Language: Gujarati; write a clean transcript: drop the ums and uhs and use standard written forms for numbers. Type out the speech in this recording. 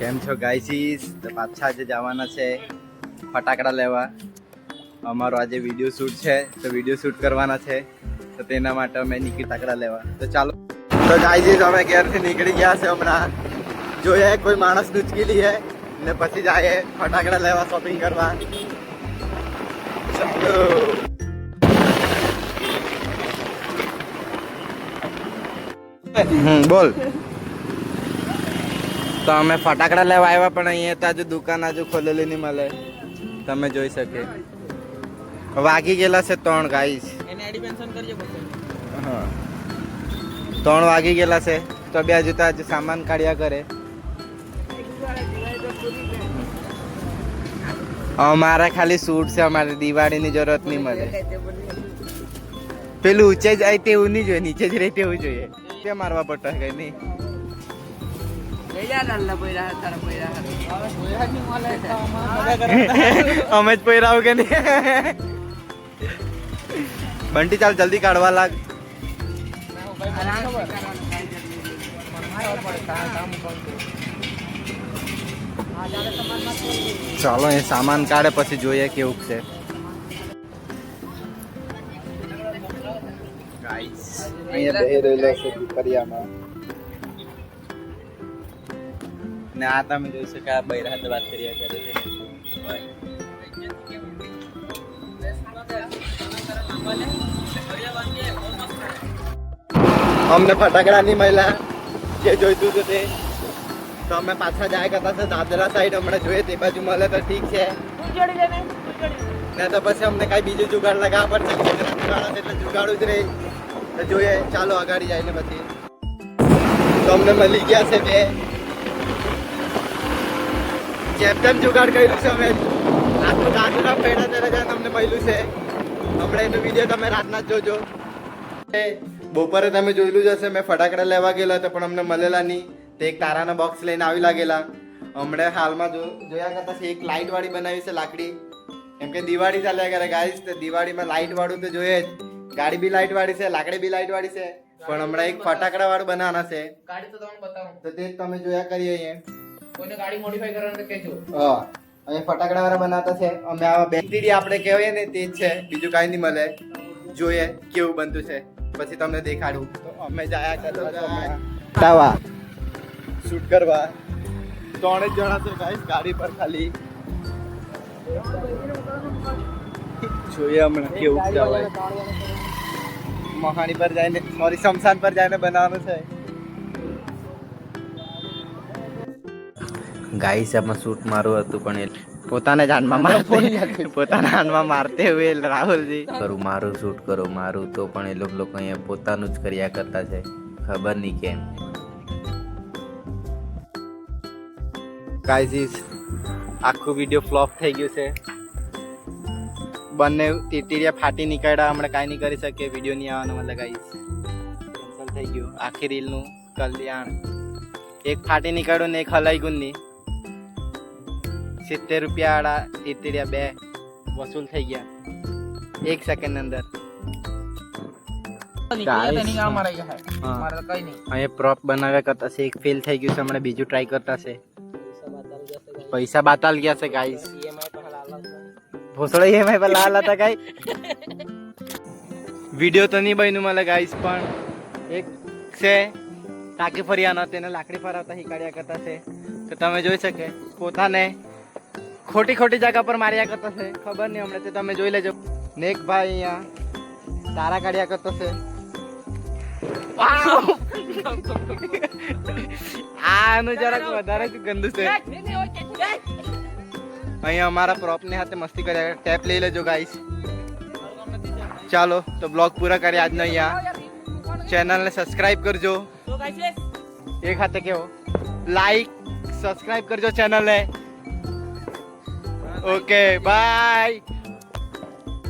કેમ છો ગાઈસીસ? તો પાછા આજે જવાના છે ફટાકડા લેવા. અમારો આજે વિડીયો શૂટ છે, તો વિડીયો શૂટ કરવાના છે, તો તેના માટે અમે નીકળી ફટાકડા લેવા. તો ચાલો. તો ગાઈસીસ અમે ઘેરથી નીકળી ગયા છે હમણાં. જોઈએ કોઈ માણસ ઉચકી લઈએ ને પછી જાય ફટાકડા લેવા, શોપિંગ કરવા. બોલ. તો અમે ફટાકડા લેવા આવ્યા, પણ અહીંયા તો હજુ દુકાન હજુ ખોલેલી નહીં મળે. તમે જોઈ શકે વાગી ગયેલા છે 3 ગાઈસ. હા 3 વાગી ગયેલા છે, તો બે હજુ તો હજુ સામાન કાઢ્યા કરે. અમારે ખાલી સૂટ છે, અમારે દિવાળીની જરૂરત નહીં મળે. પેલું ઊંચે જાય તેવું નહીં જોઈએ, નીચે જ રહે તેવું જોઈએ. તે મારવા પડતો કઈ નહીં. અમે જ પહેરાવ કે નહીં. બંટી ચાલ જલ્દી કાઢવા લાગ. ચાલો એ સામાન કાઢે પછી જોઈએ કેવું છે. અહીંયા બે રહેલો છે દુપરિયામાં. ને આ તમે જોઈ શકો આ બૈરા હાથે વાત કર્યા કરે છે. અમને ફટાકડા ની મળ્યા જે જોઈતું હતું તે, તો અમે પાછા જાય કરતા છે દાદરા સાઈડ. હમણાં જોઈએ તે બાજુ મળે તો ઠીક છે, ને તો પછી અમને કઈ બીજું જુગાડ લગાવવા પડશે. એટલે જુગાડું જ રહી. તો જોઈએ ચાલો અગાડી જાય ને પછી. તો અમને મળી ગયા છે બે. જેમ જુગાડ કર્યું છે અમે આખું દાદરા પેડા ત્યારે અમને મળ્યું છે. હમણાં એનો વિડીયો તમે રાતના જ જોજો. બપોરે તમે જોયેલું જ હશે, મેં ફટાકડા લેવા ગયેલા હતા પણ અમને મળેલા નહીં. તે એક તારાના બોક્સ લઈને આવી લાગેલા. હમણાં હાલમાં જોયા કરતા છે એક લાઇટ વાળી બનાવી છે લાકડી. કેમ કે દિવાળી ચાલ્યા કરે ગાઈસ, તો દિવાળીમાં લાઇટ વાળું તો જોઈએ જ. ગાડી બી લાઇટ વાળી છે, લાકડી બી લાઇટ વાળી છે, પણ હમણાં એક ફટાકડા વાળું બનાવવાના છે. ગાડી તો તમને બતાવું, તો તે તમે જોયા કરીએ અહીંયા. કોઈને ગાડી મોડિફાઈ કરવાનું તો કહેજો. હા અહીં ફટાકડા વાળા બનાવતા છે. અમે આ બેટરી આપણે કહેવાય ને તે જ છે, બીજું કાંઈ નહીં મળે. જોઈએ કેવું બનતું છે પછી તમને દેખાડું. તો અમે જાયા કરતા શૂટ કરવા 3 જ જણા છે ગાઈસ ગાડી પર ખાલી. જોઈએ હમણાં કેવું જવાય. મહાણી પર જઈને સોરી શમશાન પર જઈને બનાવવાનું છે. ગાઈસ આમાં શૂટ મારું હતું પણ એ પોતાને જાનમાં પોતાના હાથમાં મારતે હુએ રાહુલજી કરું મારું શૂટ કરો મારું, તો પણ એ લોકો અહીંયા પોતાનું જ કર્યા કરતા છે, ખબર નહીં કેમ. ગાઈસ આખું વિડીયો ફ્લોપ થઈ ગયું છે. બંને તીતરીયા ફાટી નીકળ્યા. હમણાં કાંઈ નહીં કરી શકીએ, વિડીયો નહીં આવવાનો મતલબ ગાઈસ કેન્સલ થઈ ગયું. આખી રીલનું કલ્યાણ. એક ફાટી નીકળ્યું ને એક હલાઈ ગયું નહીં. 70 રૂપિયા વાળા તીતરીયા 2 વસૂલ થઈ ગયા 1 સેકન્ડ અંદર. અહીંયા પ્રોપ બનાવ્યા કરતા છે, એક ફેલ થઈ ગયું છે. હમણાં બીજું ટ્રાય કરતા છે. પૈસા બાતાલ ગયા છે ગાઈસ. ભોસડો EMI પર લાલ હતા ગાઈ. વિડીયો તો નહીં બન્યું મળે ગાઈસ, પણ એક છે ટાંકી ફરિયાનો તેને લાકડી ફરાવતા શીખાડ્યા કરતા છે. તો તમે જોઈ શકે પોતાને ખોટી જગ્યા પર માર્યા કરતા છે. ખબર નહીં હમણાં તે તમે જોઈ લેજો. ને એક ભાઈ અહીંયા તારા કાઢ્યા કરતો છે. આનું જરાક વધારે ગંદુ છે. અહીંયા અમારા પ્રોપ ને હાથે મસ્તી કર્યા. ટેપ લઈ લેજો ગાઈસ. ચાલો તો બ્લોગ પૂરા કરીએ આજનો. અહીંયા ચેનલને સબસ્ક્રાઇબ કરજો. એક હાથે કેવો લાઈક સબસ્ક્રાઇબ કરજો ચેનલને. Okay bye.